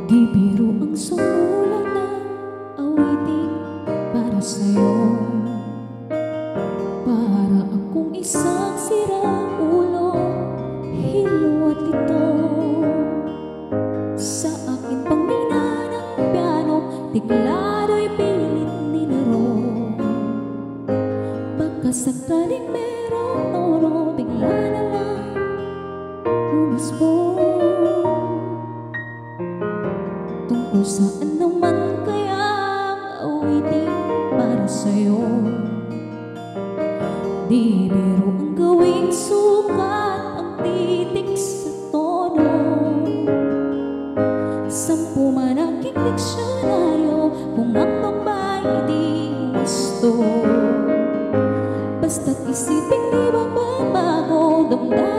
Di biro ang sumulat ng awitin para sa'yo. Para akong isang sirang ulo, hilo at lito. Sa akin pang mina ng piano, tiklado'y pilit ninaro. Baka sakaling merong tono, bigla na lang umispo. Tungkol saan naman kaya ang awitin para sa'yo? Di biro ang gawing sukat ang titik sa tono. 10 man aking diksyonaryo kung ang pambay di gusto. Basta't isipin di magbabago, damdamin